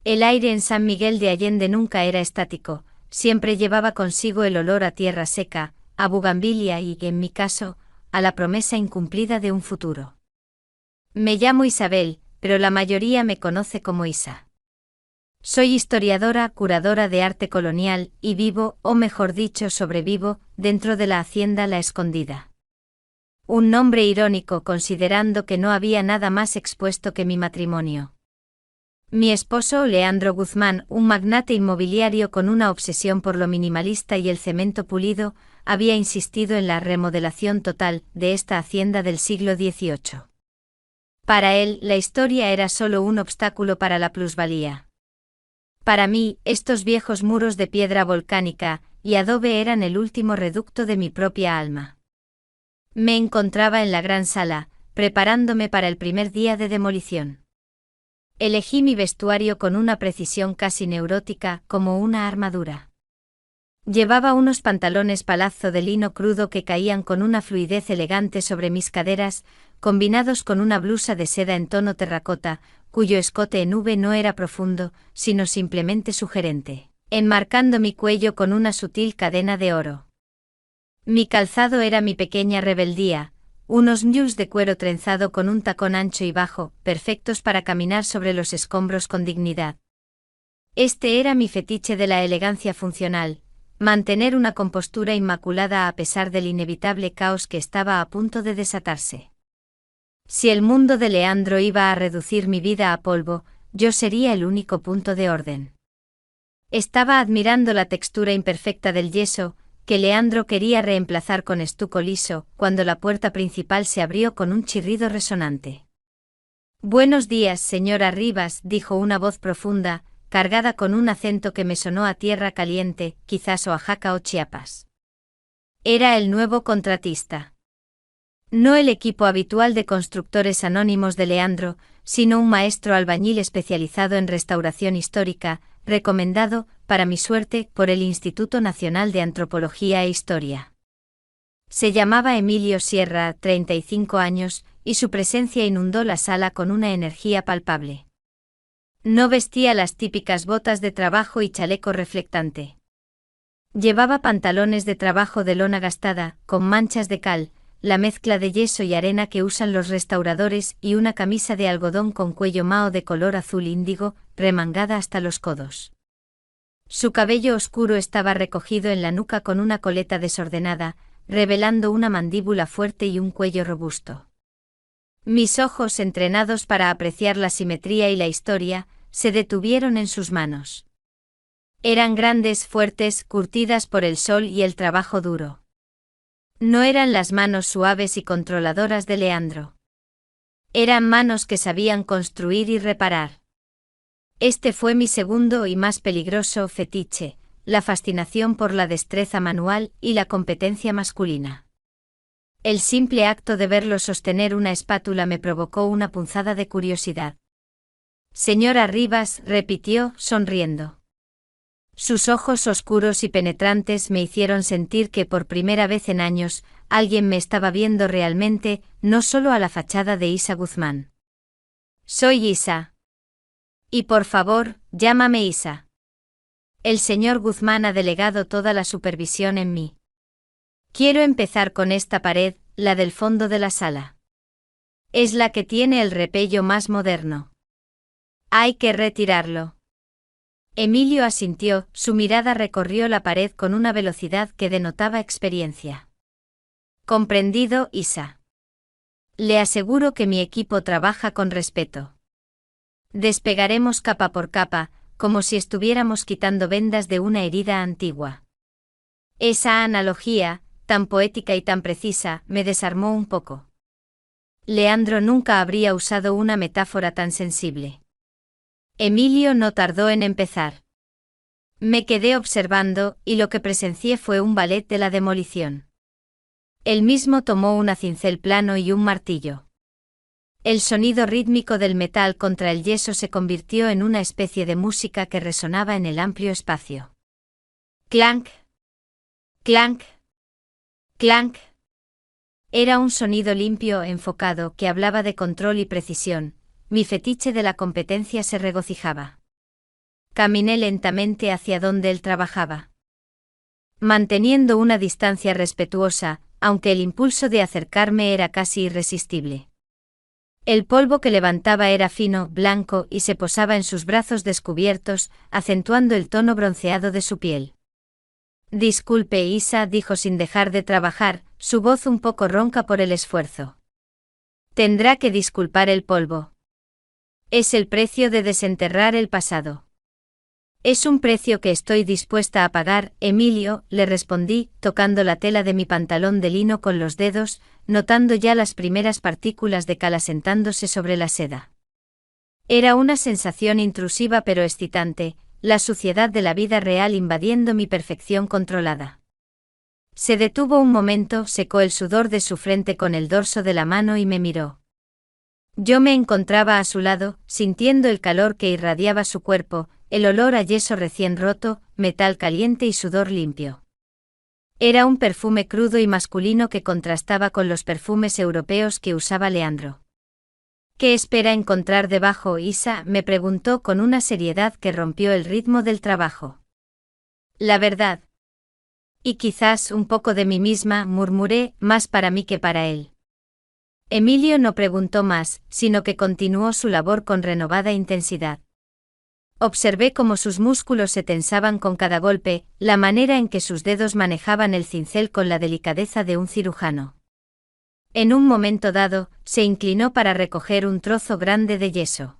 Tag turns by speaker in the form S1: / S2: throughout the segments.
S1: El aire en San Miguel de Allende nunca era estático, siempre llevaba consigo el olor a tierra seca, a bugambilia y, en mi caso, a la promesa incumplida de un futuro. Me llamo Isabel, pero la mayoría me conoce como Isa. Soy historiadora, curadora de arte colonial, y vivo, o mejor dicho sobrevivo, dentro de la hacienda La Escondida. Un nombre irónico considerando que no había nada más expuesto que mi matrimonio. Mi esposo, Leandro Guzmán, un magnate inmobiliario con una obsesión por lo minimalista y el cemento pulido, había insistido en la remodelación total de esta hacienda del siglo XVIII. Para él, la historia era solo un obstáculo para la plusvalía. Para mí, estos viejos muros de piedra volcánica y adobe eran el último reducto de mi propia alma. Me encontraba en la gran sala, preparándome para el primer día de demolición. Elegí mi vestuario con una precisión casi neurótica, como una armadura. Llevaba unos pantalones palazzo de lino crudo que caían con una fluidez elegante sobre mis caderas, combinados con una blusa de seda en tono terracota, cuyo escote en V no era profundo, sino simplemente sugerente, enmarcando mi cuello con una sutil cadena de oro. Mi calzado era mi pequeña rebeldía, unos mules de cuero trenzado con un tacón ancho y bajo, perfectos para caminar sobre los escombros con dignidad. Este era mi fetiche de la elegancia funcional, mantener una compostura inmaculada a pesar del inevitable caos que estaba a punto de desatarse. Si el mundo de Leandro iba a reducir mi vida a polvo, yo sería el único punto de orden. Estaba admirando la textura imperfecta del yeso, que Leandro quería reemplazar con estuco liso, cuando la puerta principal se abrió con un chirrido resonante. «Buenos días, señora Rivas», dijo una voz profunda, cargada con un acento que me sonó a tierra caliente, quizás Oaxaca o Chiapas. Era el nuevo contratista. No el equipo habitual de constructores anónimos de Leandro, sino un maestro albañil especializado en restauración histórica, recomendado, para mi suerte, por el Instituto Nacional de Antropología e Historia. Se llamaba Emilio Sierra, 35 años, y su presencia inundó la sala con una energía palpable. No vestía las típicas botas de trabajo y chaleco reflectante. Llevaba pantalones de trabajo de lona gastada, con manchas de cal, la mezcla de yeso y arena que usan los restauradores y una camisa de algodón con cuello mao de color azul índigo, remangada hasta los codos. Su cabello oscuro estaba recogido en la nuca con una coleta desordenada, revelando una mandíbula fuerte y un cuello robusto. Mis ojos, entrenados para apreciar la simetría y la historia, se detuvieron en sus manos. Eran grandes, fuertes, curtidas por el sol y el trabajo duro. No eran las manos suaves y controladoras de Leandro. Eran manos que sabían construir y reparar. Este fue mi segundo y más peligroso fetiche, la fascinación por la destreza manual y la competencia masculina. El simple acto de verlo sostener una espátula me provocó una punzada de curiosidad. «Señora Rivas», repitió, sonriendo. Sus ojos oscuros y penetrantes me hicieron sentir que por primera vez en años, alguien me estaba viendo realmente, no solo a la fachada de Isa Guzmán. «Soy Isa. Y por favor, llámame Isa. El señor Guzmán ha delegado toda la supervisión en mí. Quiero empezar con esta pared, la del fondo de la sala. Es la que tiene el repello más moderno. Hay que retirarlo». Emilio asintió, su mirada recorrió la pared con una velocidad que denotaba experiencia. «Comprendido, Isa. Le aseguro que mi equipo trabaja con respeto. Despegaremos capa por capa, como si estuviéramos quitando vendas de una herida antigua». Esa analogía, tan poética y tan precisa, me desarmó un poco. Leandro nunca habría usado una metáfora tan sensible. Emilio no tardó en empezar. Me quedé observando, y lo que presencié fue un ballet de la demolición. Él mismo tomó un cincel plano y un martillo. El sonido rítmico del metal contra el yeso se convirtió en una especie de música que resonaba en el amplio espacio. Clank. Clank. Clank. Era un sonido limpio, enfocado, que hablaba de control y precisión. Mi fetiche de la competencia se regocijaba. Caminé lentamente hacia donde él trabajaba, manteniendo una distancia respetuosa, aunque el impulso de acercarme era casi irresistible. El polvo que levantaba era fino, blanco y se posaba en sus brazos descubiertos, acentuando el tono bronceado de su piel. Disculpe, Isa, dijo sin dejar de trabajar, su voz un poco ronca por el esfuerzo. Tendrá que disculpar el polvo. Es el precio de desenterrar el pasado. Es un precio que estoy dispuesta a pagar, Emilio, le respondí, tocando la tela de mi pantalón de lino con los dedos, notando ya las primeras partículas de cal asentándose sobre la seda. Era una sensación intrusiva pero excitante, la suciedad de la vida real invadiendo mi perfección controlada. Se detuvo un momento, secó el sudor de su frente con el dorso de la mano y me miró. Yo me encontraba a su lado, sintiendo el calor que irradiaba su cuerpo, el olor a yeso recién roto, metal caliente y sudor limpio. Era un perfume crudo y masculino que contrastaba con los perfumes europeos que usaba Leandro. ¿Qué espera encontrar debajo, Isa?, me preguntó con una seriedad que rompió el ritmo del trabajo. La verdad. Y quizás un poco de mí misma, murmuré, más para mí que para él. Emilio no preguntó más, sino que continuó su labor con renovada intensidad. Observé cómo sus músculos se tensaban con cada golpe, la manera en que sus dedos manejaban el cincel con la delicadeza de un cirujano. En un momento dado, se inclinó para recoger un trozo grande de yeso.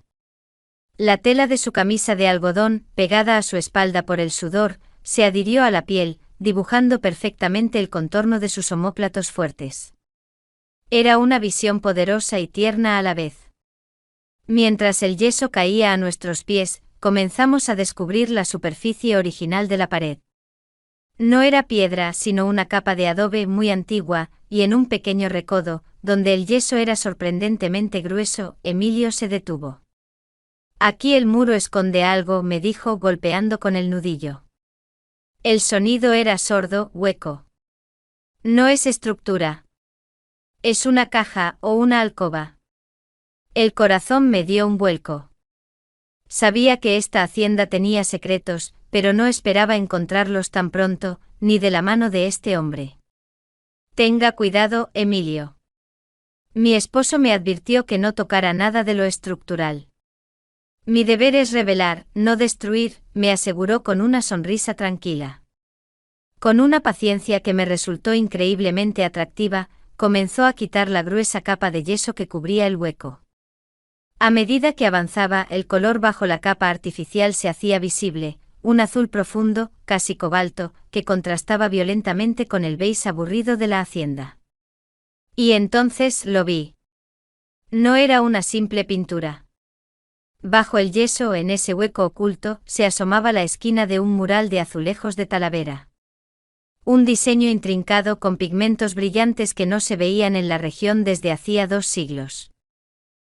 S1: La tela de su camisa de algodón, pegada a su espalda por el sudor, se adhirió a la piel, dibujando perfectamente el contorno de sus omóplatos fuertes. Era una visión poderosa y tierna a la vez. Mientras el yeso caía a nuestros pies, comenzamos a descubrir la superficie original de la pared. No era piedra, sino una capa de adobe muy antigua, y en un pequeño recodo, donde el yeso era sorprendentemente grueso, Emilio se detuvo. Aquí el muro esconde algo, me dijo golpeando con el nudillo. El sonido era sordo, hueco. No es estructura. Es una caja o una alcoba. El corazón me dio un vuelco. Sabía que esta hacienda tenía secretos, pero no esperaba encontrarlos tan pronto, ni de la mano de este hombre. Tenga cuidado, Emilio. Mi esposo me advirtió que no tocara nada de lo estructural. Mi deber es revelar, no destruir, me aseguró con una sonrisa tranquila. Con una paciencia que me resultó increíblemente atractiva, comenzó a quitar la gruesa capa de yeso que cubría el hueco. A medida que avanzaba, el color bajo la capa artificial se hacía visible, un azul profundo, casi cobalto, que contrastaba violentamente con el beige aburrido de la hacienda. Y entonces lo vi. No era una simple pintura. Bajo el yeso, en ese hueco oculto, se asomaba la esquina de un mural de azulejos de Talavera. Un diseño intrincado con pigmentos brillantes que no se veían en la región desde hacía 2 siglos.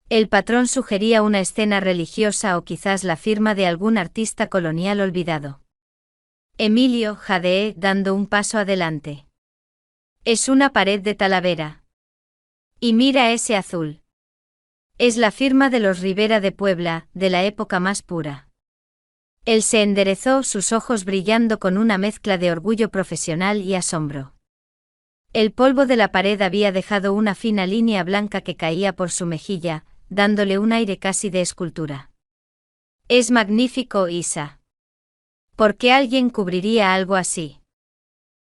S1: El patrón sugería una escena religiosa o quizás la firma de algún artista colonial olvidado. Emilio, jadeé, dando un paso adelante. Es una pared de Talavera. Y mira ese azul. Es la firma de los Rivera de Puebla, de la época más pura. Él se enderezó, sus ojos brillando con una mezcla de orgullo profesional y asombro. El polvo de la pared había dejado una fina línea blanca que caía por su mejilla, dándole un aire casi de escultura. Es magnífico, Isa. ¿Por qué alguien cubriría algo así?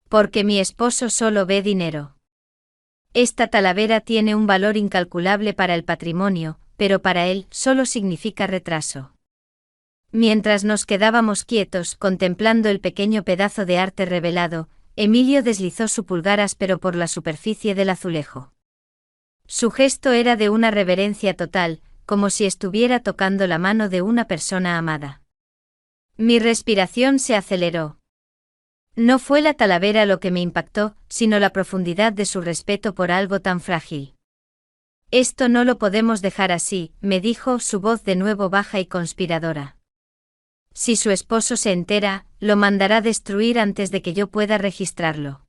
S1: Porque mi esposo solo ve dinero. Esta Talavera tiene un valor incalculable para el patrimonio, pero para él solo significa retraso. Mientras nos quedábamos quietos contemplando el pequeño pedazo de arte revelado, Emilio deslizó su pulgar áspero por la superficie del azulejo. Su gesto era de una reverencia total, como si estuviera tocando la mano de una persona amada. Mi respiración se aceleró. No fue la Talavera lo que me impactó, sino la profundidad de su respeto por algo tan frágil. Esto no lo podemos dejar así, me dijo, su voz de nuevo baja y conspiradora. Si su esposo se entera, lo mandará destruir antes de que yo pueda registrarlo.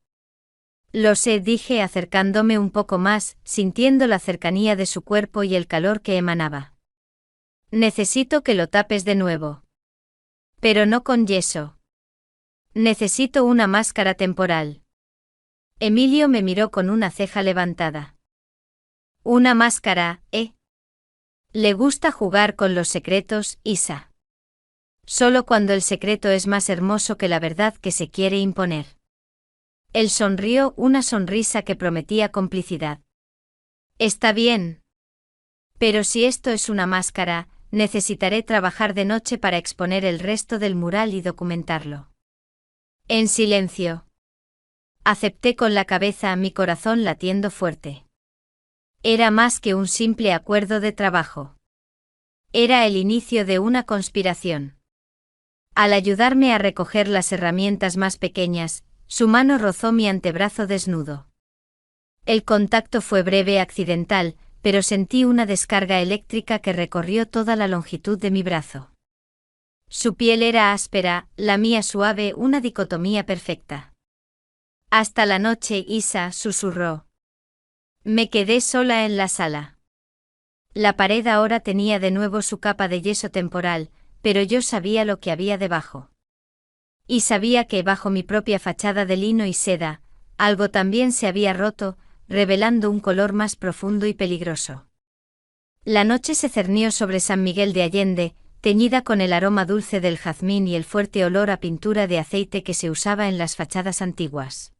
S1: Lo sé, dije acercándome un poco más, sintiendo la cercanía de su cuerpo y el calor que emanaba. Necesito que lo tapes de nuevo. Pero no con yeso. Necesito una máscara temporal. Emilio me miró con una ceja levantada. Una máscara, ¿eh? Le gusta jugar con los secretos, Isa. Solo cuando el secreto es más hermoso que la verdad que se quiere imponer. Él sonrió una sonrisa que prometía complicidad. Está bien. Pero si esto es una máscara, necesitaré trabajar de noche para exponer el resto del mural y documentarlo. En silencio. Acepté con la cabeza, mi corazón latiendo fuerte. Era más que un simple acuerdo de trabajo. Era el inicio de una conspiración. Al ayudarme a recoger las herramientas más pequeñas, su mano rozó mi antebrazo desnudo. El contacto fue breve, accidental, pero sentí una descarga eléctrica que recorrió toda la longitud de mi brazo. Su piel era áspera, la mía suave, una dicotomía perfecta. Hasta la noche, Isa, susurró. Me quedé sola en la sala. La pared ahora tenía de nuevo su capa de yeso temporal, pero yo sabía lo que había debajo. Y sabía que bajo mi propia fachada de lino y seda, algo también se había roto, revelando un color más profundo y peligroso. La noche se cernió sobre San Miguel de Allende, teñida con el aroma dulce del jazmín y el fuerte olor a pintura de aceite que se usaba en las fachadas antiguas.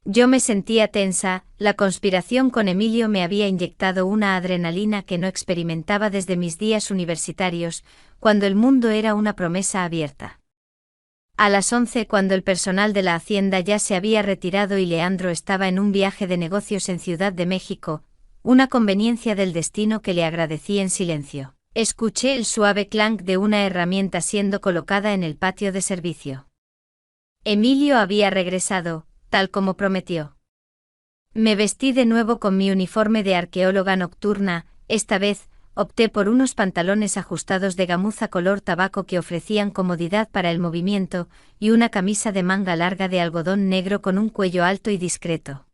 S1: Yo me sentía tensa, la conspiración con Emilio me había inyectado una adrenalina que no experimentaba desde mis días universitarios, cuando el mundo era una promesa abierta. A las 11, cuando el personal de la hacienda ya se había retirado y Leandro estaba en un viaje de negocios en Ciudad de México, una conveniencia del destino que le agradecí en silencio, escuché el suave clank de una herramienta siendo colocada en el patio de servicio. Emilio había regresado, tal como prometió. Me vestí de nuevo con mi uniforme de arqueóloga nocturna, esta vez, opté por unos pantalones ajustados de gamuza color tabaco que ofrecían comodidad para el movimiento, y una camisa de manga larga de algodón negro con un cuello alto y discreto.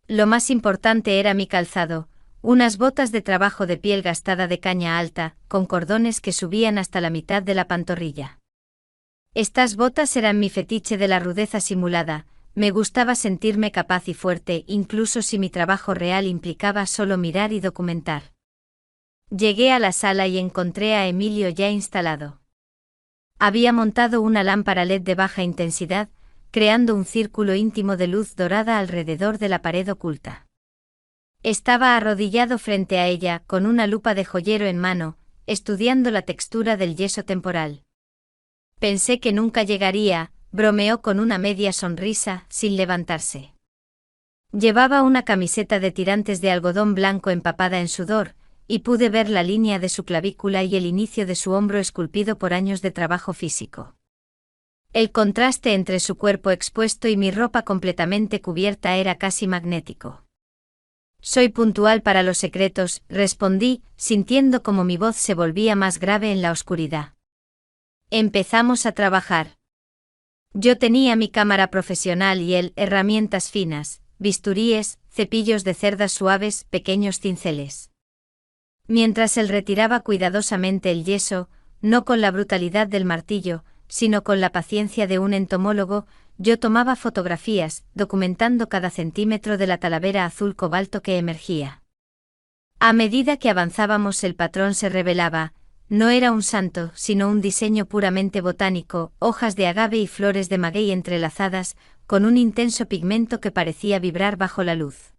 S1: Lo más importante era mi calzado, unas botas de trabajo de piel gastada de caña alta, con cordones que subían hasta la mitad de la pantorrilla. Estas botas eran mi fetiche de la rudeza simulada, me gustaba sentirme capaz y fuerte, incluso si mi trabajo real implicaba solo mirar y documentar. Llegué a la sala y encontré a Emilio ya instalado. Había montado una lámpara LED de baja intensidad, creando un círculo íntimo de luz dorada alrededor de la pared oculta. Estaba arrodillado frente a ella, con una lupa de joyero en mano, estudiando la textura del yeso temporal. Pensé que nunca llegaría, bromeó con una media sonrisa, sin levantarse. Llevaba una camiseta de tirantes de algodón blanco empapada en sudor, y pude ver la línea de su clavícula y el inicio de su hombro esculpido por años de trabajo físico. El contraste entre su cuerpo expuesto y mi ropa completamente cubierta era casi magnético. Soy puntual para los secretos, respondí, sintiendo como mi voz se volvía más grave en la oscuridad. Empezamos a trabajar. Yo tenía mi cámara profesional y él, herramientas finas, bisturíes, cepillos de cerdas suaves, pequeños cinceles. Mientras él retiraba cuidadosamente el yeso, no con la brutalidad del martillo, sino con la paciencia de un entomólogo, yo tomaba fotografías, documentando cada centímetro de la talavera azul cobalto que emergía. A medida que avanzábamos el patrón se revelaba, no era un santo, sino un diseño puramente botánico, hojas de agave y flores de maguey entrelazadas, con un intenso pigmento que parecía vibrar bajo la luz.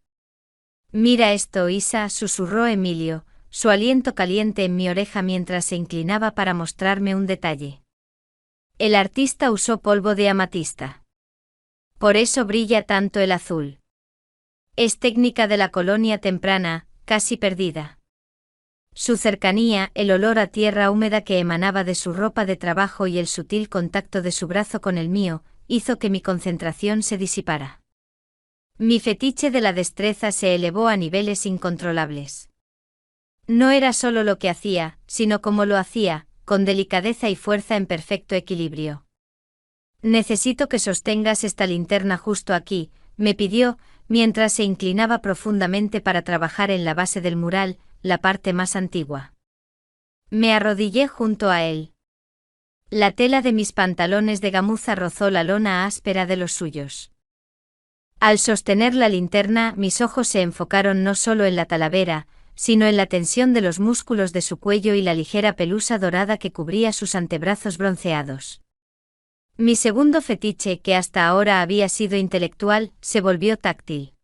S1: Mira esto, Isa, susurró Emilio, su aliento caliente en mi oreja mientras se inclinaba para mostrarme un detalle. El artista usó polvo de amatista. Por eso brilla tanto el azul. Es técnica de la colonia temprana, casi perdida. Su cercanía, el olor a tierra húmeda que emanaba de su ropa de trabajo y el sutil contacto de su brazo con el mío, hizo que mi concentración se disipara. Mi fetiche de la destreza se elevó a niveles incontrolables. No era solo lo que hacía, sino cómo lo hacía, con delicadeza y fuerza en perfecto equilibrio. Necesito que sostengas esta linterna justo aquí, me pidió, mientras se inclinaba profundamente para trabajar en la base del mural, la parte más antigua. Me arrodillé junto a él. La tela de mis pantalones de gamuza rozó la lona áspera de los suyos. Al sostener la linterna, mis ojos se enfocaron no solo en la talavera, sino en la tensión de los músculos de su cuello y la ligera pelusa dorada que cubría sus antebrazos bronceados. Mi segundo fetiche, que hasta ahora había sido intelectual, se volvió táctil.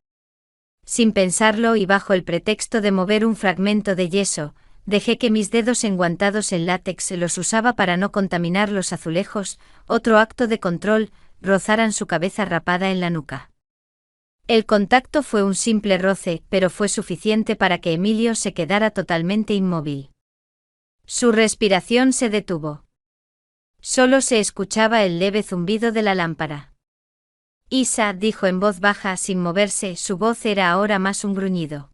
S1: Sin pensarlo y bajo el pretexto de mover un fragmento de yeso, dejé que mis dedos enguantados en látex los usaba para no contaminar los azulejos, otro acto de control, rozaran su cabeza rapada en la nuca. El contacto fue un simple roce, pero fue suficiente para que Emilio se quedara totalmente inmóvil. Su respiración se detuvo. Solo se escuchaba el leve zumbido de la lámpara. Isa, dijo en voz baja sin moverse, su voz era ahora más un gruñido.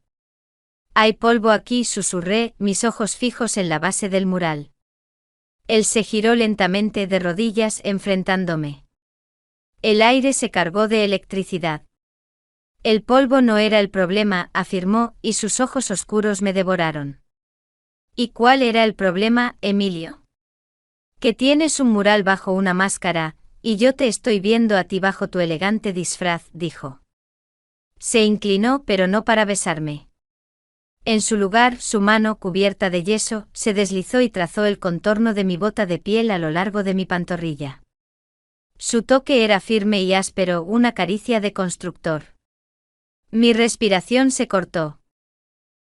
S1: Hay polvo aquí, susurré, mis ojos fijos en la base del mural. Él se giró lentamente de rodillas enfrentándome. El aire se cargó de electricidad. El polvo no era el problema, afirmó, y sus ojos oscuros me devoraron. ¿Y cuál era el problema, Emilio? Que tienes un mural bajo una máscara, y yo te estoy viendo a ti bajo tu elegante disfraz, dijo. Se inclinó, pero no para besarme. En su lugar, su mano, cubierta de yeso, se deslizó y trazó el contorno de mi bota de piel a lo largo de mi pantorrilla. Su toque era firme y áspero, una caricia de constructor. Mi respiración se cortó.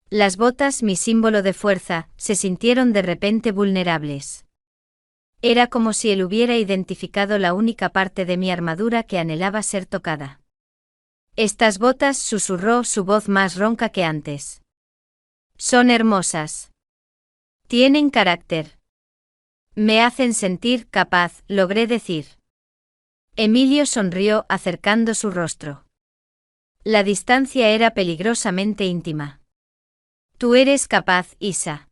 S1: Las botas, mi símbolo de fuerza, se sintieron de repente vulnerables. Era como si él hubiera identificado la única parte de mi armadura que anhelaba ser tocada. Estas botas, susurró, su voz más ronca que antes. Son hermosas. Tienen carácter. Me hacen sentir capaz, logré decir. Emilio sonrió acercando su rostro. La distancia era peligrosamente íntima. Tú eres capaz, Isa.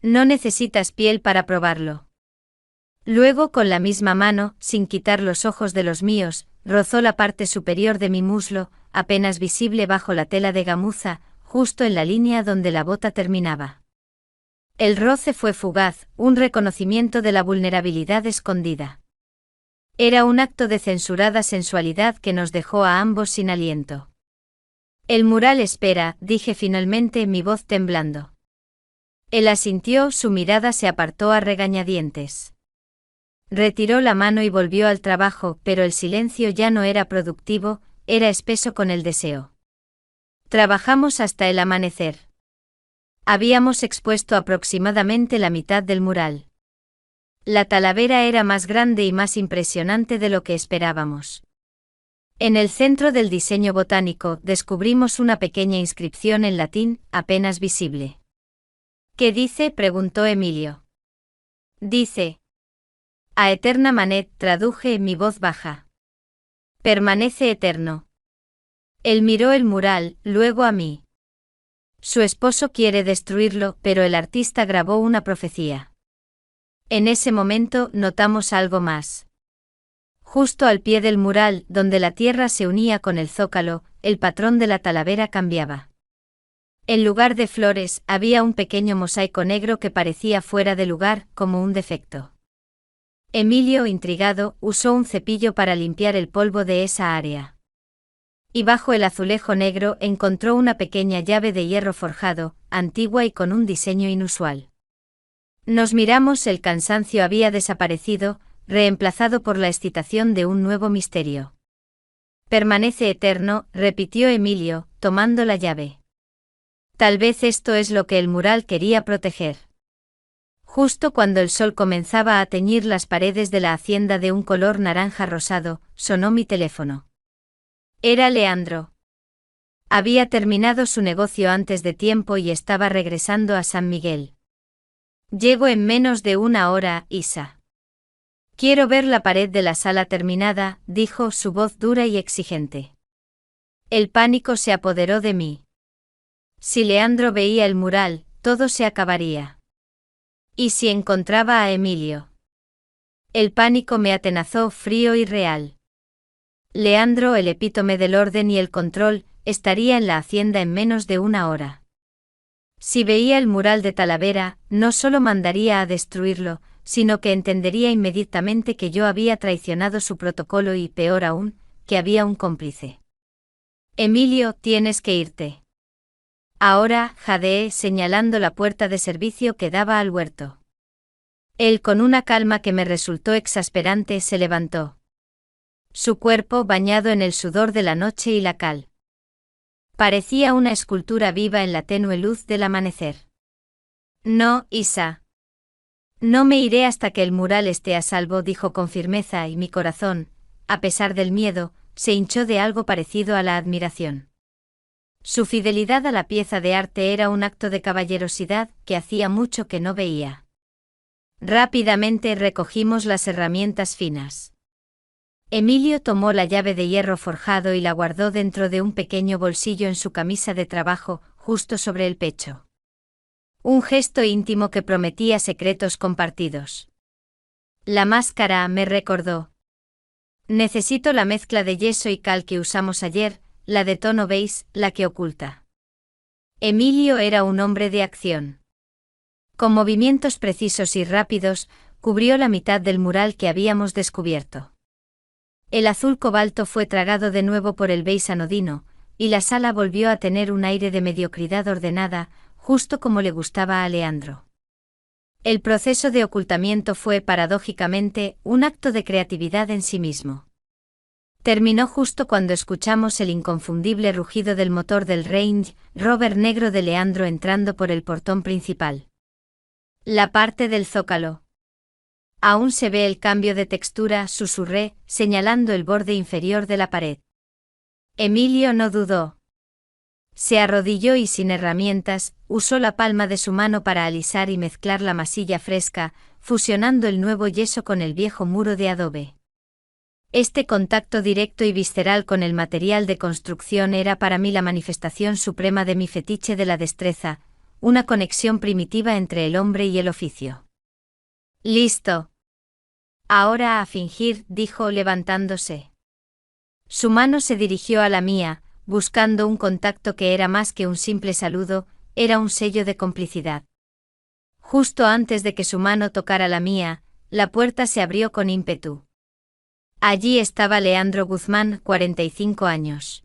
S1: No necesitas piel para probarlo. Luego, con la misma mano, sin quitar los ojos de los míos, rozó la parte superior de mi muslo, apenas visible bajo la tela de gamuza, justo en la línea donde la bota terminaba. El roce fue fugaz, un reconocimiento de la vulnerabilidad escondida. Era un acto de censurada sensualidad que nos dejó a ambos sin aliento. El mural espera, dije finalmente, mi voz temblando. Él asintió, su mirada se apartó a regañadientes. Retiró la mano y volvió al trabajo, pero el silencio ya no era productivo, era espeso con el deseo. Trabajamos hasta el amanecer. Habíamos expuesto aproximadamente la mitad del mural. La talavera era más grande y más impresionante de lo que esperábamos. En el centro del diseño botánico descubrimos una pequeña inscripción en latín, apenas visible. ¿Qué dice?, preguntó Emilio. Dice: A eterna manet, traduje en mi voz baja. Permanece eterno. Él miró el mural, luego a mí. Su esposo quiere destruirlo, pero el artista grabó una profecía. En ese momento notamos algo más. Justo al pie del mural, donde la tierra se unía con el zócalo, el patrón de la talavera cambiaba. En lugar de flores, había un pequeño mosaico negro que parecía fuera de lugar, como un defecto. Emilio, intrigado, usó un cepillo para limpiar el polvo de esa área. Y bajo el azulejo negro encontró una pequeña llave de hierro forjado, antigua y con un diseño inusual. Nos miramos, el cansancio había desaparecido, reemplazado por la excitación de un nuevo misterio. Permanece eterno, repitió Emilio, tomando la llave. Tal vez esto es lo que el mural quería proteger. Justo cuando el sol comenzaba a teñir las paredes de la hacienda de un color naranja rosado, sonó mi teléfono. Era Leandro. Había terminado su negocio antes de tiempo y estaba regresando a San Miguel. Llego en menos de una hora, Isa. Quiero ver la pared de la sala terminada, dijo, su voz dura y exigente. El pánico se apoderó de mí. Si Leandro veía el mural, todo se acabaría. ¿Y si encontraba a Emilio? El pánico me atenazó, frío y real. Leandro, el epítome del orden y el control, estaría en la hacienda en menos de una hora. Si veía el mural de Talavera, no solo mandaría a destruirlo, sino que entendería inmediatamente que yo había traicionado su protocolo y, peor aún, que había un cómplice. Emilio, tienes que irte. Ahora, jadeé señalando la puerta de servicio que daba al huerto. Él, con una calma que me resultó exasperante, se levantó. Su cuerpo bañado en el sudor de la noche y la cal. Parecía una escultura viva en la tenue luz del amanecer. No, Isa. No me iré hasta que el mural esté a salvo, dijo con firmeza, y mi corazón, a pesar del miedo, se hinchó de algo parecido a la admiración. Su fidelidad a la pieza de arte era un acto de caballerosidad que hacía mucho que no veía. Rápidamente recogimos las herramientas finas. Emilio tomó la llave de hierro forjado y la guardó dentro de un pequeño bolsillo en su camisa de trabajo, justo sobre el pecho. Un gesto íntimo que prometía secretos compartidos. La máscara, me recordó. Necesito la mezcla de yeso y cal que usamos ayer, la de tono beige, la que oculta. Emilio era un hombre de acción. Con movimientos precisos y rápidos, cubrió la mitad del mural que habíamos descubierto. El azul cobalto fue tragado de nuevo por el beige anodino, y la sala volvió a tener un aire de mediocridad ordenada, justo como le gustaba a Leandro. El proceso de ocultamiento fue, paradójicamente, un acto de creatividad en sí mismo. Terminó justo cuando escuchamos el inconfundible rugido del motor del Range Rover negro de Leandro entrando por el portón principal. La parte del zócalo. Aún se ve el cambio de textura, susurré, señalando el borde inferior de la pared. Emilio no dudó. Se arrodilló y sin herramientas, usó la palma de su mano para alisar y mezclar la masilla fresca, fusionando el nuevo yeso con el viejo muro de adobe. Este contacto directo y visceral con el material de construcción era para mí la manifestación suprema de mi fetiche de la destreza, una conexión primitiva entre el hombre y el oficio. «Listo. Ahora a fingir», dijo levantándose. Su mano se dirigió a la mía, buscando un contacto que era más que un simple saludo, era un sello de complicidad. Justo antes de que su mano tocara la mía, la puerta se abrió con ímpetu. Allí estaba Leandro Guzmán, 45 años.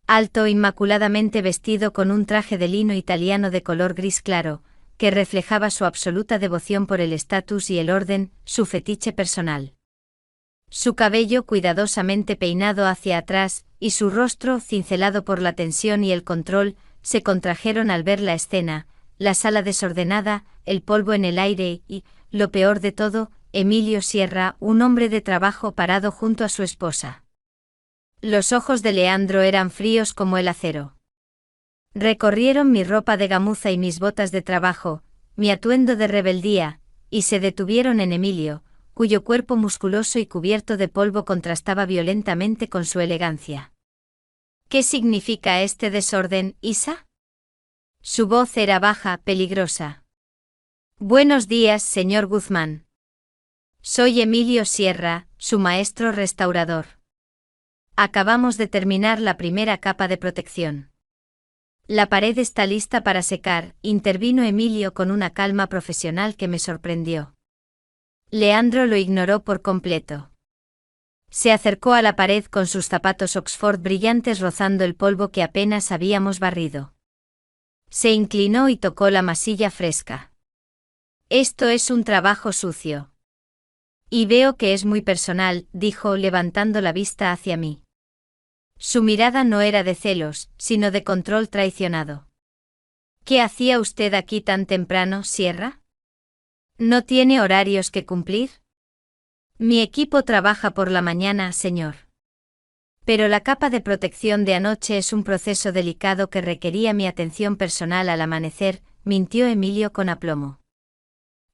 S1: Alto, inmaculadamente vestido con un traje de lino italiano de color gris claro, que reflejaba su absoluta devoción por el estatus y el orden, su fetiche personal. Su cabello cuidadosamente peinado hacia atrás, y su rostro, cincelado por la tensión y el control, se contrajeron al ver la escena, la sala desordenada, el polvo en el aire y, lo peor de todo, Emilio Sierra, un hombre de trabajo parado junto a su esposa. Los ojos de Leandro eran fríos como el acero. Recorrieron mi ropa de gamuza y mis botas de trabajo, mi atuendo de rebeldía, y se detuvieron en Emilio, cuyo cuerpo musculoso y cubierto de polvo contrastaba violentamente con su elegancia. «¿Qué significa este desorden, Isa?» Su voz era baja, peligrosa. «Buenos días, señor Guzmán. Soy Emilio Sierra, su maestro restaurador. Acabamos de terminar la primera capa de protección. La pared está lista para secar», intervino Emilio con una calma profesional que me sorprendió. Leandro lo ignoró por completo. Se acercó a la pared con sus zapatos Oxford brillantes rozando el polvo que apenas habíamos barrido. Se inclinó y tocó la masilla fresca. «Esto es un trabajo sucio. Y veo que es muy personal», dijo levantando la vista hacia mí. Su mirada no era de celos, sino de control traicionado. «¿Qué hacía usted aquí tan temprano, Sierra? ¿No tiene horarios que cumplir?» «Mi equipo trabaja por la mañana, señor. Pero la capa de protección de anoche es un proceso delicado que requería mi atención personal al amanecer», mintió Emilio con aplomo.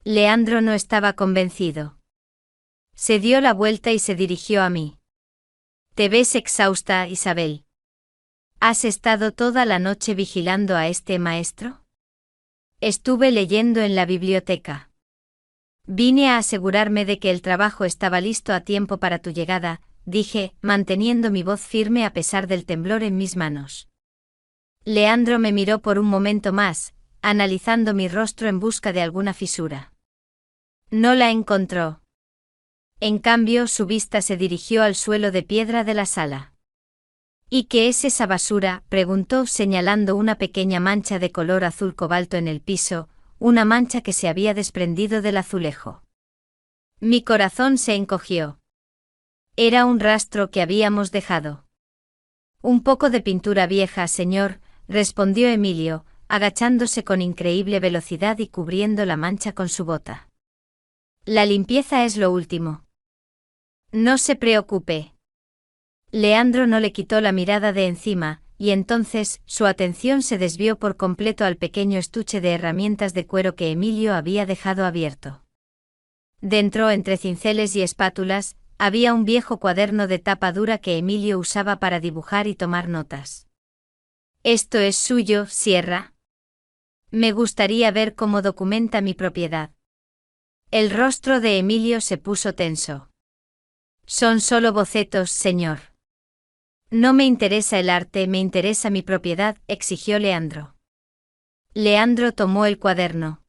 S1: Leandro no estaba convencido. Se dio la vuelta y se dirigió a mí. «Te ves exhausta, Isabel. ¿Has estado toda la noche vigilando a este maestro?» «Estuve leyendo en la biblioteca. Vine a asegurarme de que el trabajo estaba listo a tiempo para tu llegada», dije, manteniendo mi voz firme a pesar del temblor en mis manos. Leandro me miró por un momento más, analizando mi rostro en busca de alguna fisura. No la encontró. En cambio, su vista se dirigió al suelo de piedra de la sala. ¿Y qué es esa basura?, preguntó señalando una pequeña mancha de color azul cobalto en el piso, una mancha que se había desprendido del azulejo. Mi corazón se encogió. Era un rastro que habíamos dejado. Un poco de pintura vieja, señor, respondió Emilio, agachándose con increíble velocidad y cubriendo la mancha con su bota. La limpieza es lo último. No se preocupe. Leandro no le quitó la mirada de encima, y entonces su atención se desvió por completo al pequeño estuche de herramientas de cuero que Emilio había dejado abierto. Dentro, entre cinceles y espátulas, había un viejo cuaderno de tapa dura que Emilio usaba para dibujar y tomar notas. ¿Esto es suyo, Sierra? Me gustaría ver cómo documenta mi propiedad. El rostro de Emilio se puso tenso. Son solo bocetos, señor. No me interesa el arte, me interesa mi propiedad, exigió Leandro. Leandro tomó el cuaderno.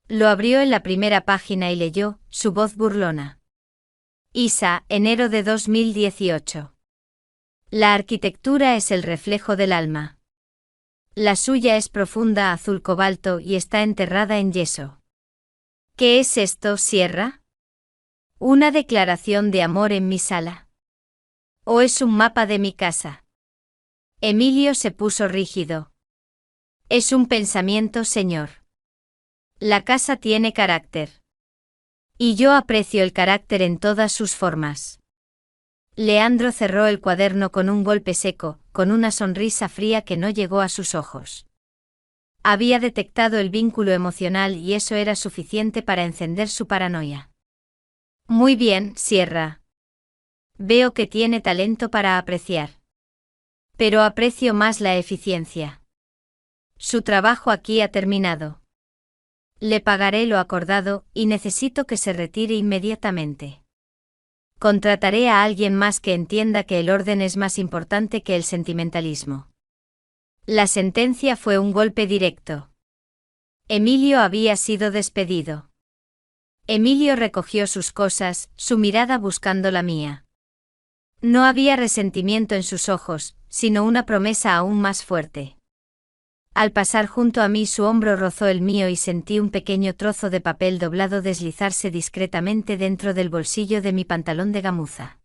S1: Lo abrió en la primera página y leyó, su voz burlona. Isa, enero de 2018. La arquitectura es el reflejo del alma. La suya es profunda azul cobalto y está enterrada en yeso. ¿Qué es esto, Sierra? ¿Una declaración de amor en mi sala? ¿O es un mapa de mi casa? Emilio se puso rígido. Es un pensamiento, señor. La casa tiene carácter. Y yo aprecio el carácter en todas sus formas. Leandro cerró el cuaderno con un golpe seco, con una sonrisa fría que no llegó a sus ojos. Había detectado el vínculo emocional y eso era suficiente para encender su paranoia. Muy bien, Sierra. Veo que tiene talento para apreciar. Pero aprecio más la eficiencia. Su trabajo aquí ha terminado. Le pagaré lo acordado y necesito que se retire inmediatamente. Contrataré a alguien más que entienda que el orden es más importante que el sentimentalismo. La sentencia fue un golpe directo. Emilio había sido despedido. Emilio recogió sus cosas, su mirada buscando la mía. No había resentimiento en sus ojos, sino una promesa aún más fuerte. Al pasar junto a mí su hombro rozó el mío y sentí un pequeño trozo de papel doblado deslizarse discretamente dentro del bolsillo de mi pantalón de gamuza.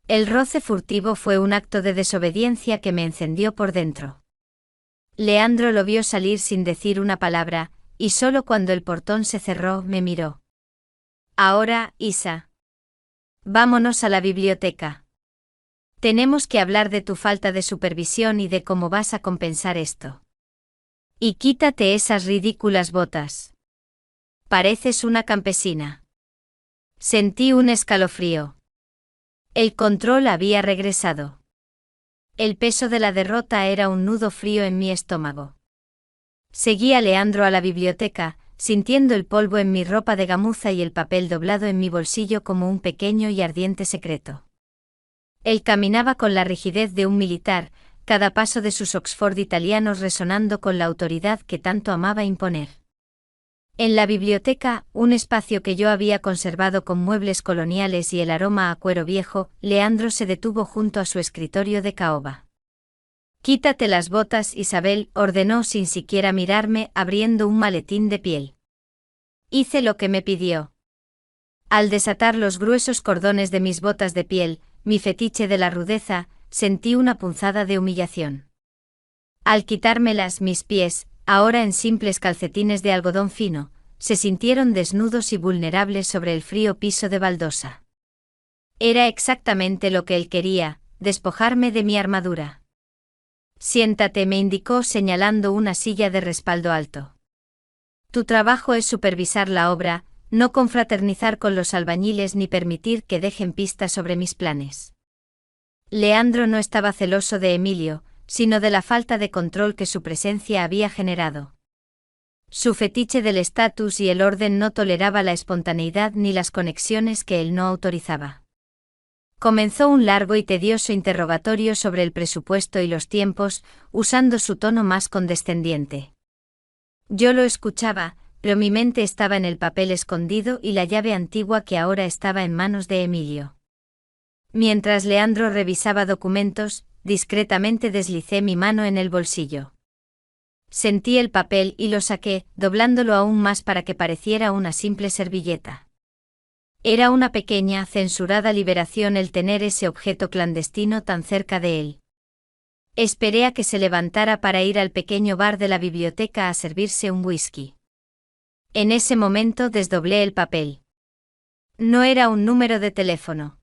S1: El roce furtivo fue un acto de desobediencia que me encendió por dentro. Leandro lo vio salir sin decir una palabra, y solo cuando el portón se cerró me miró. Ahora, Isa. Vámonos a la biblioteca. Tenemos que hablar de tu falta de supervisión y de cómo vas a compensar esto. Y quítate esas ridículas botas. Pareces una campesina. Sentí un escalofrío. El control había regresado. El peso de la derrota era un nudo frío en mi estómago. Seguí a Leandro a la biblioteca, sintiendo el polvo en mi ropa de gamuza y el papel doblado en mi bolsillo como un pequeño y ardiente secreto. Él caminaba con la rigidez de un militar, cada paso de sus Oxford italianos resonando con la autoridad que tanto amaba imponer. En la biblioteca, un espacio que yo había conservado con muebles coloniales y el aroma a cuero viejo, Leandro se detuvo junto a su escritorio de caoba. «Quítate las botas, Isabel», ordenó sin siquiera mirarme, abriendo un maletín de piel. Hice lo que me pidió. Al desatar los gruesos cordones de mis botas de piel, mi fetiche de la rudeza, sentí una punzada de humillación. Al quitármelas, mis pies, ahora en simples calcetines de algodón fino, se sintieron desnudos y vulnerables sobre el frío piso de baldosa. Era exactamente lo que él quería, despojarme de mi armadura. «Siéntate», me indicó señalando una silla de respaldo alto. «Tu trabajo es supervisar la obra, no confraternizar con los albañiles ni permitir que dejen pistas sobre mis planes». Leandro no estaba celoso de Emilio, sino de la falta de control que su presencia había generado. Su fetiche del estatus y el orden no toleraba la espontaneidad ni las conexiones que él no autorizaba. Comenzó un largo y tedioso interrogatorio sobre el presupuesto y los tiempos, usando su tono más condescendiente. Yo lo escuchaba, pero mi mente estaba en el papel escondido y la llave antigua que ahora estaba en manos de Emilio. Mientras Leandro revisaba documentos, discretamente deslicé mi mano en el bolsillo. Sentí el papel y lo saqué, doblándolo aún más para que pareciera una simple servilleta. Era una pequeña, censurada liberación el tener ese objeto clandestino tan cerca de él. Esperé a que se levantara para ir al pequeño bar de la biblioteca a servirse un whisky. En ese momento desdoblé el papel. No era un número de teléfono.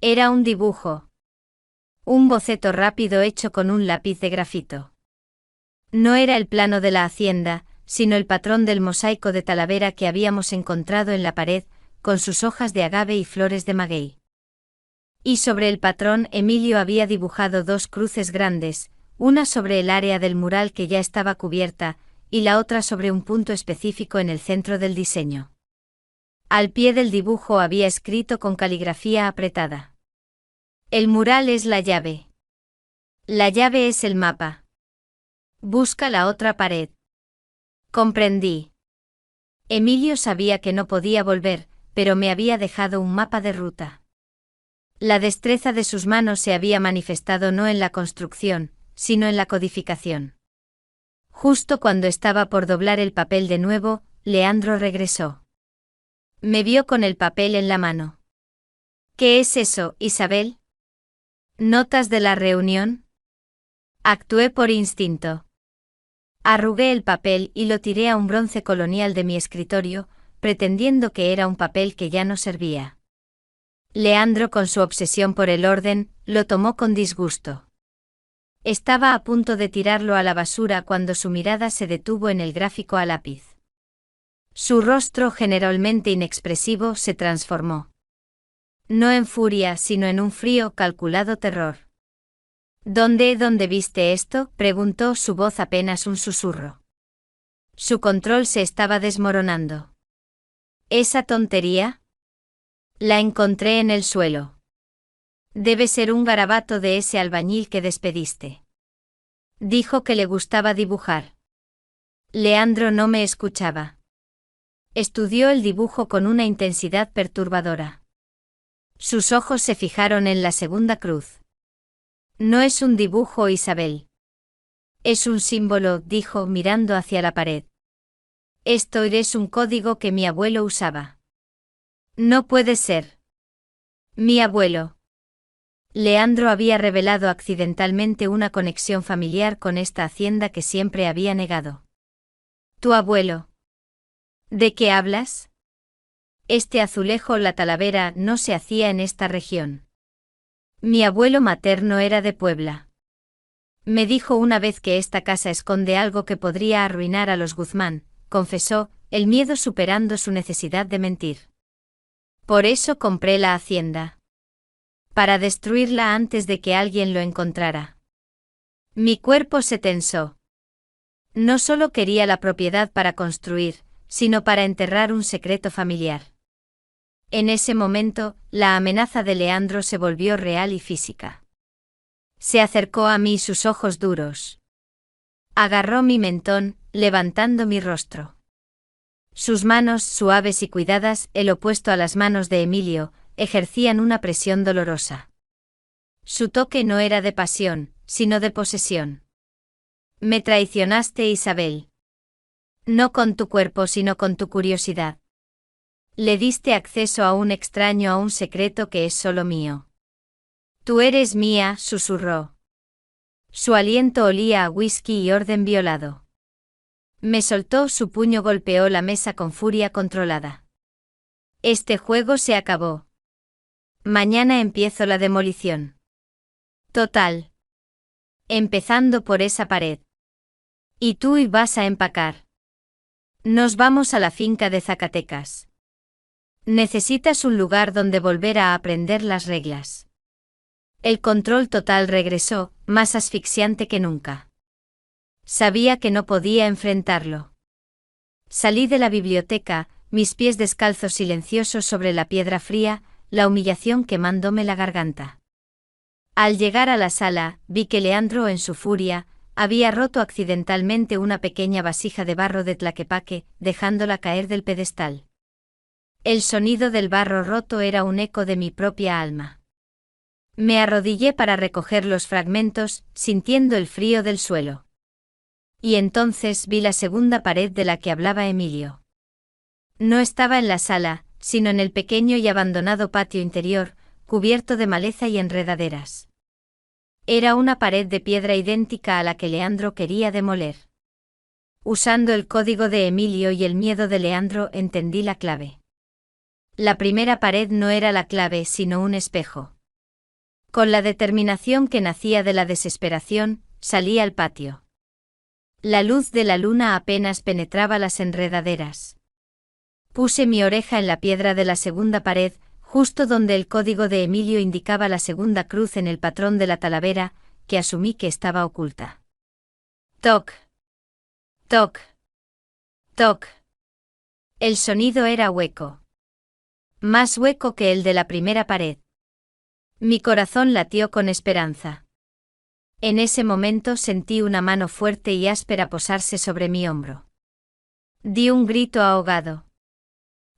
S1: Era un dibujo. Un boceto rápido hecho con un lápiz de grafito. No era el plano de la hacienda, sino el patrón del mosaico de Talavera que habíamos encontrado en la pared, con sus hojas de agave y flores de maguey. Y sobre el patrón Emilio había dibujado dos cruces grandes, una sobre el área del mural que ya estaba cubierta, y la otra sobre un punto específico en el centro del diseño. Al pie del dibujo había escrito con caligrafía apretada: el mural es la llave. La llave es el mapa. Busca la otra pared. Comprendí. Emilio sabía que no podía volver, pero me había dejado un mapa de ruta. La destreza de sus manos se había manifestado no en la construcción, sino en la codificación. Justo cuando estaba por doblar el papel de nuevo, Leandro regresó. Me vio con el papel en la mano. ¿Qué es eso, Isabel? ¿Notas de la reunión? Actué por instinto. Arrugué el papel y lo tiré a un bronce colonial de mi escritorio, pretendiendo que era un papel que ya no servía. Leandro, con su obsesión por el orden, lo tomó con disgusto. Estaba a punto de tirarlo a la basura cuando su mirada se detuvo en el gráfico a lápiz. Su rostro, generalmente inexpresivo, se transformó. No en furia, sino en un frío, calculado terror. ¿Dónde viste esto?, preguntó, su voz apenas un susurro. Su control se estaba desmoronando. ¿Esa tontería? La encontré en el suelo. Debe ser un garabato de ese albañil que despediste. Dijo que le gustaba dibujar. Leandro no me escuchaba. Estudió el dibujo con una intensidad perturbadora. Sus ojos se fijaron en la segunda cruz. No es un dibujo, Isabel. Es un símbolo, dijo, mirando hacia la pared. Esto es un código que mi abuelo usaba. No puede ser. Mi abuelo. Leandro había revelado accidentalmente una conexión familiar con esta hacienda que siempre había negado. ¿Tu abuelo? ¿De qué hablas? Este azulejo, la Talavera, no se hacía en esta región. Mi abuelo materno era de Puebla. Me dijo una vez que esta casa esconde algo que podría arruinar a los Guzmán, confesó, el miedo superando su necesidad de mentir. Por eso compré la hacienda. Para destruirla antes de que alguien lo encontrara. Mi cuerpo se tensó. No solo quería la propiedad para construir, sino para enterrar un secreto familiar. En ese momento, la amenaza de Leandro se volvió real y física. Se acercó a mí, sus ojos duros. Agarró mi mentón, levantando mi rostro. Sus manos, suaves y cuidadas, el opuesto a las manos de Emilio, ejercían una presión dolorosa. Su toque no era de pasión, sino de posesión. Me traicionaste, Isabel. No con tu cuerpo, sino con tu curiosidad. Le diste acceso a un extraño, a un secreto que es solo mío. Tú eres mía, susurró. Su aliento olía a whisky y orden violado. Me soltó, su puño golpeó la mesa con furia controlada. Este juego se acabó. Mañana empiezo la demolición. Total. Empezando por esa pared. Y tú vas a empacar. Nos vamos a la finca de Zacatecas. Necesitas un lugar donde volver a aprender las reglas. El control total regresó, más asfixiante que nunca. Sabía que no podía enfrentarlo. Salí de la biblioteca, mis pies descalzos silenciosos sobre la piedra fría, la humillación quemándome la garganta. Al llegar a la sala, vi que Leandro, en su furia, había roto accidentalmente una pequeña vasija de barro de Tlaquepaque, dejándola caer del pedestal. El sonido del barro roto era un eco de mi propia alma. Me arrodillé para recoger los fragmentos, sintiendo el frío del suelo. Y entonces vi la segunda pared de la que hablaba Emilio. No estaba en la sala, sino en el pequeño y abandonado patio interior, cubierto de maleza y enredaderas. Era una pared de piedra idéntica a la que Leandro quería demoler. Usando el código de Emilio y el miedo de Leandro, entendí la clave. La primera pared no era la clave, sino un espejo. Con la determinación que nacía de la desesperación, salí al patio. La luz de la luna apenas penetraba las enredaderas. Puse mi oreja en la piedra de la segunda pared, justo donde el código de Emilio indicaba la segunda cruz en el patrón de la talavera, que asumí que estaba oculta. Toc. Toc. Toc. El sonido era hueco. Más hueco que el de la primera pared. Mi corazón latió con esperanza. En ese momento sentí una mano fuerte y áspera posarse sobre mi hombro. Di un grito ahogado.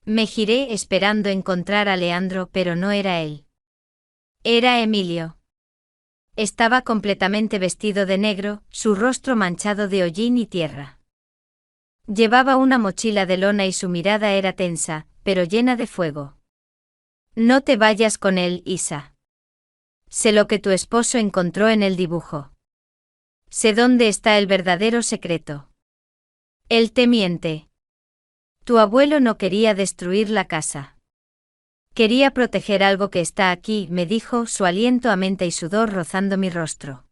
S1: Me giré esperando encontrar a Leandro, pero no era él. Era Emilio. Estaba completamente vestido de negro, su rostro manchado de hollín y tierra. Llevaba una mochila de lona y su mirada era tensa, pero llena de fuego. No te vayas con él, Isa. Sé lo que tu esposo encontró en el dibujo. Sé dónde está el verdadero secreto. Él te miente. Tu abuelo no quería destruir la casa. Quería proteger algo que está aquí, me dijo, su aliento a menta y sudor rozando mi rostro.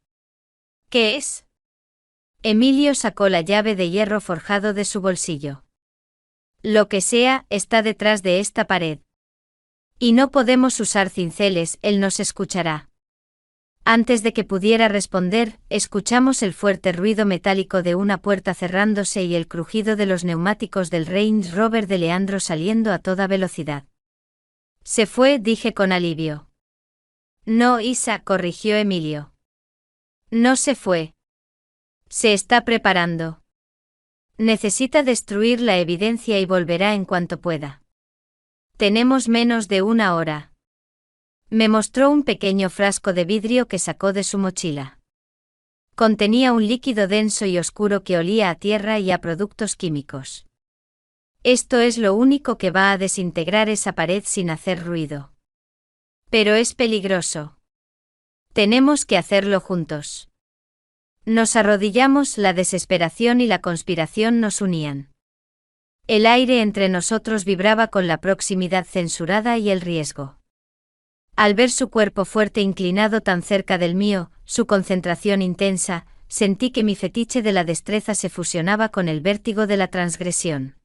S1: ¿Qué es? Emilio sacó la llave de hierro forjado de su bolsillo. Lo que sea, está detrás de esta pared. Y no podemos usar cinceles, él nos escuchará. Antes de que pudiera responder, escuchamos el fuerte ruido metálico de una puerta cerrándose y el crujido de los neumáticos del Range Rover de Leandro saliendo a toda velocidad. Se fue, dije con alivio. No, Isa, corrigió Emilio. No se fue. Se está preparando. Necesita destruir la evidencia y volverá en cuanto pueda. Tenemos menos de una hora. Me mostró un pequeño frasco de vidrio que sacó de su mochila. Contenía un líquido denso y oscuro que olía a tierra y a productos químicos. Esto es lo único que va a desintegrar esa pared sin hacer ruido. Pero es peligroso. Tenemos que hacerlo juntos. Nos arrodillamos, la desesperación y la conspiración nos unían. El aire entre nosotros vibraba con la proximidad censurada y el riesgo. Al ver su cuerpo fuerte inclinado tan cerca del mío, su concentración intensa, sentí que mi fetiche de la destreza se fusionaba con el vértigo de la transgresión.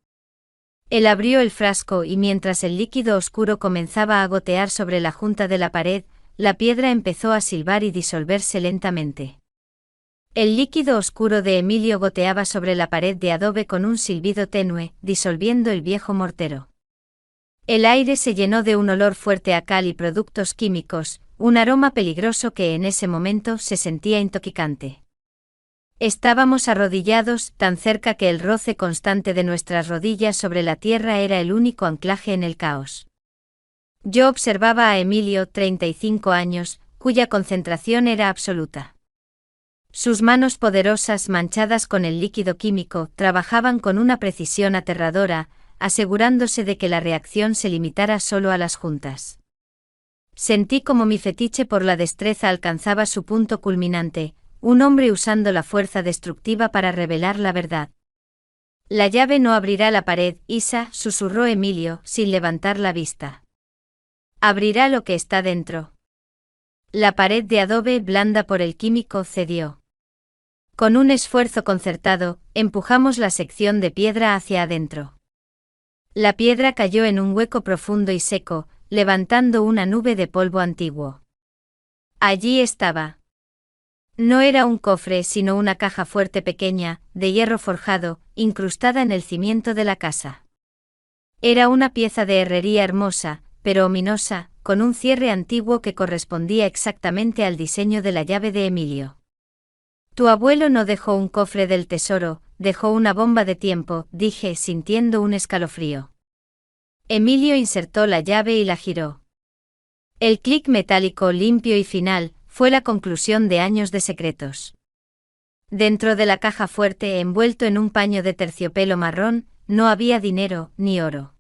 S1: Él abrió el frasco y mientras el líquido oscuro comenzaba a gotear sobre la junta de la pared, la piedra empezó a silbar y disolverse lentamente. El líquido oscuro de Emilio goteaba sobre la pared de adobe con un silbido tenue, disolviendo el viejo mortero. El aire se llenó de un olor fuerte a cal y productos químicos, un aroma peligroso que en ese momento se sentía intoxicante. Estábamos arrodillados, tan cerca que el roce constante de nuestras rodillas sobre la tierra era el único anclaje en el caos. Yo observaba a Emilio, 35 años, cuya concentración era absoluta. Sus manos poderosas, manchadas con el líquido químico, trabajaban con una precisión aterradora, asegurándose de que la reacción se limitara solo a las juntas. Sentí como mi fetiche por la destreza alcanzaba su punto culminante, un hombre usando la fuerza destructiva para revelar la verdad. La llave no abrirá la pared, Isa, susurró Emilio, sin levantar la vista. Abrirá lo que está dentro. La pared de adobe, blanda por el químico, cedió. Con un esfuerzo concertado, empujamos la sección de piedra hacia adentro. La piedra cayó en un hueco profundo y seco, levantando una nube de polvo antiguo. Allí estaba. No era un cofre sino una caja fuerte pequeña, de hierro forjado, incrustada en el cimiento de la casa. Era una pieza de herrería hermosa, pero ominosa, con un cierre antiguo que correspondía exactamente al diseño de la llave de Emilio. Tu abuelo no dejó un cofre del tesoro, dejó una bomba de tiempo, dije sintiendo un escalofrío. Emilio insertó la llave y la giró. El clic metálico limpio y final fue la conclusión de años de secretos. Dentro de la caja fuerte envuelto en un paño de terciopelo marrón, no había dinero ni oro.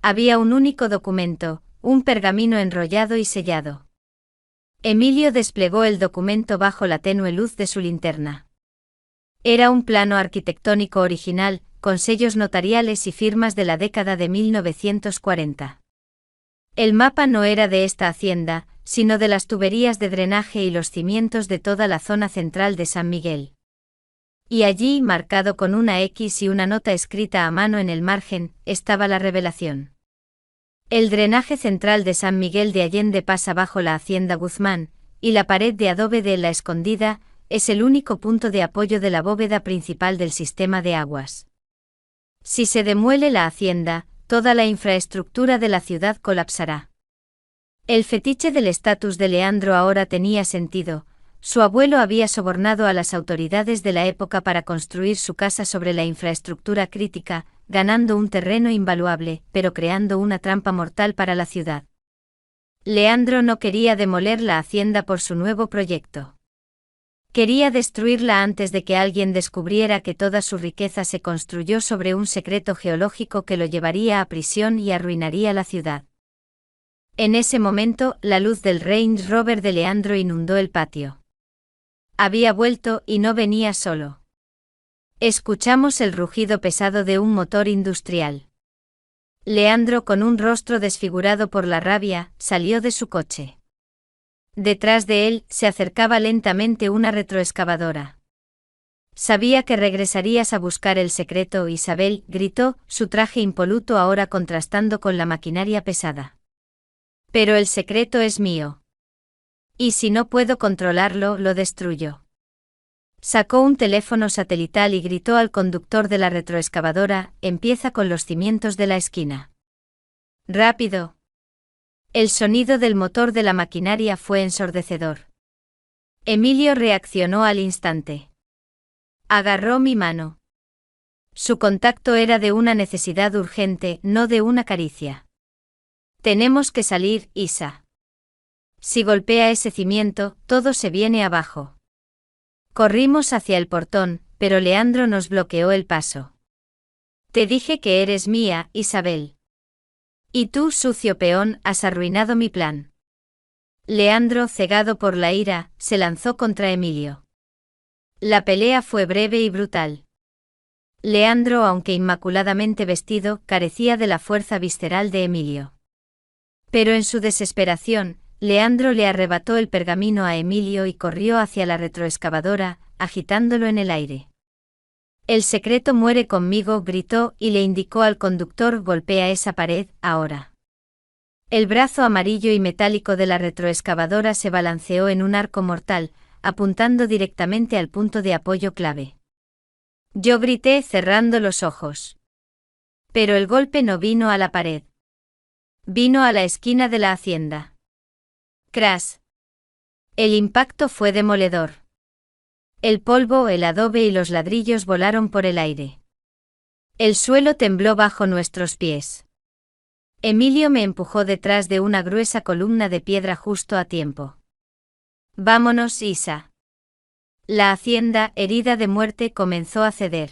S1: Había un único documento, un pergamino enrollado y sellado. Emilio desplegó el documento bajo la tenue luz de su linterna. Era un plano arquitectónico original, con sellos notariales y firmas de la década de 1940. El mapa no era de esta hacienda, sino de las tuberías de drenaje y los cimientos de toda la zona central de San Miguel. Y allí, marcado con una X y una nota escrita a mano en el margen, estaba la revelación. El drenaje central de San Miguel de Allende pasa bajo la hacienda Guzmán, y la pared de adobe de La Escondida es el único punto de apoyo de la bóveda principal del sistema de aguas. Si se demuele la hacienda, toda la infraestructura de la ciudad colapsará. El fetiche del estatus de Leandro ahora tenía sentido. Su abuelo había sobornado a las autoridades de la época para construir su casa sobre la infraestructura crítica, ganando un terreno invaluable, pero creando una trampa mortal para la ciudad. Leandro no quería demoler la hacienda por su nuevo proyecto. Quería destruirla antes de que alguien descubriera que toda su riqueza se construyó sobre un secreto geológico que lo llevaría a prisión y arruinaría la ciudad. En ese momento, la luz del Range Rover de Leandro inundó el patio. Había vuelto y no venía solo. Escuchamos el rugido pesado de un motor industrial. Leandro, con un rostro desfigurado por la rabia, salió de su coche. Detrás de él se acercaba lentamente una retroexcavadora. Sabía que regresarías a buscar el secreto, Isabel, gritó, su traje impoluto ahora contrastando con la maquinaria pesada. Pero el secreto es mío. Y si no puedo controlarlo, lo destruyo. Sacó un teléfono satelital y gritó al conductor de la retroexcavadora, empieza con los cimientos de la esquina. Rápido. El sonido del motor de la maquinaria fue ensordecedor. Emilio reaccionó al instante. Agarró mi mano. Su contacto era de una necesidad urgente, no de una caricia. Tenemos que salir, Isa. Si golpea ese cimiento, todo se viene abajo. Corrimos hacia el portón, pero Leandro nos bloqueó el paso. Te dije que eres mía, Isabel. Y tú, sucio peón, has arruinado mi plan. Leandro, cegado por la ira, se lanzó contra Emilio. La pelea fue breve y brutal. Leandro, aunque inmaculadamente vestido, carecía de la fuerza visceral de Emilio. Pero en su desesperación, Leandro le arrebató el pergamino a Emilio y corrió hacia la retroexcavadora, agitándolo en el aire. El secreto muere conmigo, gritó y le indicó al conductor, golpea esa pared, ahora. El brazo amarillo y metálico de la retroexcavadora se balanceó en un arco mortal, apuntando directamente al punto de apoyo clave. Yo grité cerrando los ojos. Pero el golpe no vino a la pared. Vino a la esquina de la hacienda. Crash. El impacto fue demoledor. El polvo, el adobe y los ladrillos volaron por el aire. El suelo tembló bajo nuestros pies. Emilio me empujó detrás de una gruesa columna de piedra justo a tiempo. Vámonos, Isa. La hacienda, herida de muerte, comenzó a ceder.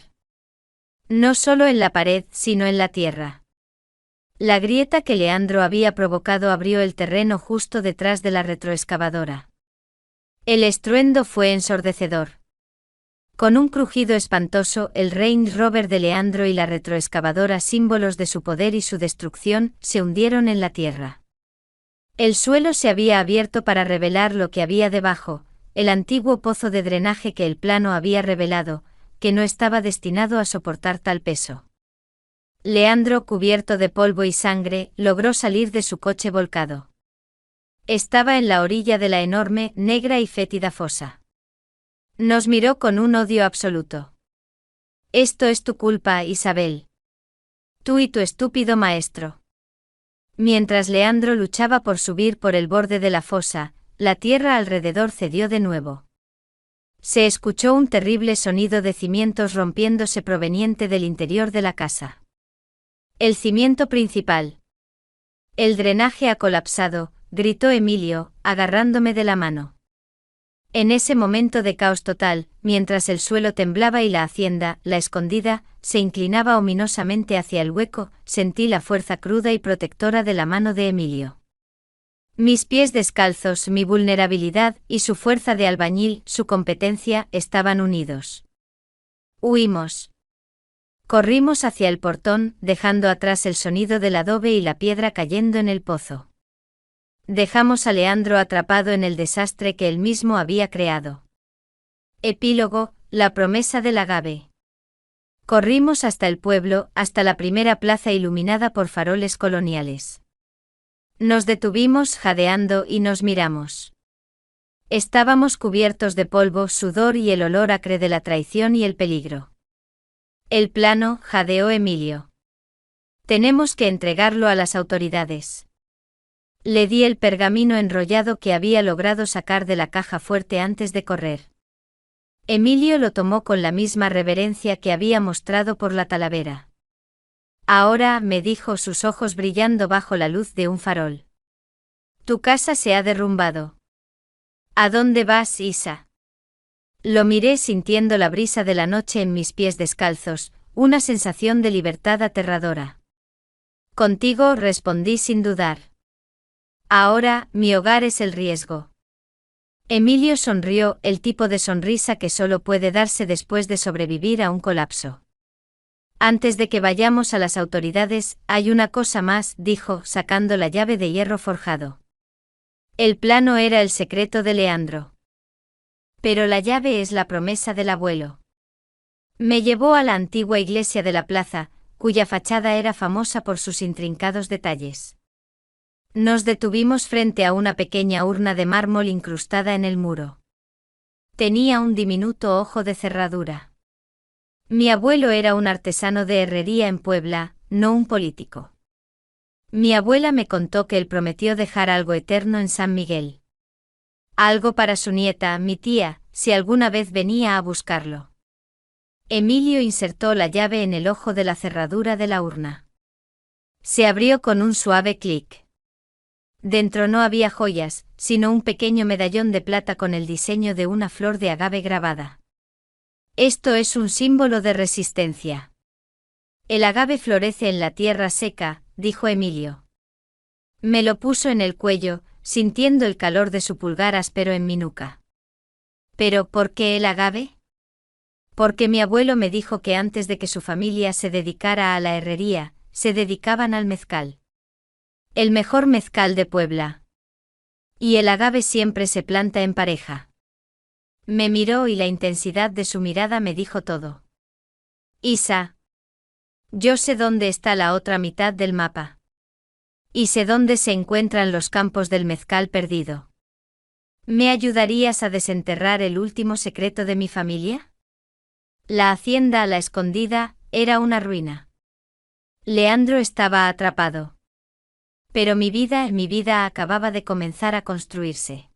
S1: No solo en la pared, sino en la tierra. La grieta que Leandro había provocado abrió el terreno justo detrás de la retroexcavadora. El estruendo fue ensordecedor. Con un crujido espantoso, el Range Rover de Leandro y la retroexcavadora, símbolos de su poder y su destrucción, se hundieron en la tierra. El suelo se había abierto para revelar lo que había debajo, el antiguo pozo de drenaje que el plano había revelado, que no estaba destinado a soportar tal peso. Leandro, cubierto de polvo y sangre, logró salir de su coche volcado. Estaba en la orilla de la enorme, negra y fétida fosa. Nos miró con un odio absoluto. Esto es tu culpa, Isabel. Tú y tu estúpido maestro. Mientras Leandro luchaba por subir por el borde de la fosa, la tierra alrededor cedió de nuevo. Se escuchó un terrible sonido de cimientos rompiéndose proveniente del interior de la casa. El cimiento principal. El drenaje ha colapsado, gritó Emilio, agarrándome de la mano. En ese momento de caos total, mientras el suelo temblaba y la hacienda, la escondida, se inclinaba ominosamente hacia el hueco, sentí la fuerza cruda y protectora de la mano de Emilio. Mis pies descalzos, mi vulnerabilidad y su fuerza de albañil, su competencia, estaban unidos. Huimos. Corrimos hacia el portón, dejando atrás el sonido del adobe y la piedra cayendo en el pozo. Dejamos a Leandro atrapado en el desastre que él mismo había creado. Epílogo, la promesa del agave. Corrimos hasta el pueblo, hasta la primera plaza iluminada por faroles coloniales. Nos detuvimos jadeando y nos miramos. Estábamos cubiertos de polvo, sudor y el olor acre de la traición y el peligro. El plano, jadeó Emilio. Tenemos que entregarlo a las autoridades. Le di el pergamino enrollado que había logrado sacar de la caja fuerte antes de correr. Emilio lo tomó con la misma reverencia que había mostrado por la talavera. Ahora, me dijo, sus ojos brillando bajo la luz de un farol. Tu casa se ha derrumbado. ¿A dónde vas, Isa? Lo miré sintiendo la brisa de la noche en mis pies descalzos, una sensación de libertad aterradora. Contigo, respondí sin dudar. Ahora, mi hogar es el riesgo. Emilio sonrió, el tipo de sonrisa que solo puede darse después de sobrevivir a un colapso. Antes de que vayamos a las autoridades, hay una cosa más, dijo, sacando la llave de hierro forjado. El plano era el secreto de Leandro. Pero la llave es la promesa del abuelo. Me llevó a la antigua iglesia de la plaza, cuya fachada era famosa por sus intrincados detalles. Nos detuvimos frente a una pequeña urna de mármol incrustada en el muro. Tenía un diminuto ojo de cerradura. Mi abuelo era un artesano de herrería en Puebla, no un político. Mi abuela me contó que él prometió dejar algo eterno en San Miguel. Algo para su nieta, mi tía, si alguna vez venía a buscarlo. Emilio insertó la llave en el ojo de la cerradura de la urna. Se abrió con un suave clic. Dentro no había joyas, sino un pequeño medallón de plata con el diseño de una flor de agave grabada. Esto es un símbolo de resistencia. El agave florece en la tierra seca, dijo Emilio. Me lo puso en el cuello, sintiendo el calor de su pulgar áspero en mi nuca. ¿Pero por qué el agave? Porque mi abuelo me dijo que antes de que su familia se dedicara a la herrería, se dedicaban al mezcal. El mejor mezcal de Puebla. Y el agave siempre se planta en pareja. Me miró y la intensidad de su mirada me dijo todo. Isa. Yo sé dónde está la otra mitad del mapa. Y sé dónde se encuentran los campos del mezcal perdido. ¿Me ayudarías a desenterrar el último secreto de mi familia? La hacienda a la escondida era una ruina. Leandro estaba atrapado. Pero mi vida acababa de comenzar a construirse.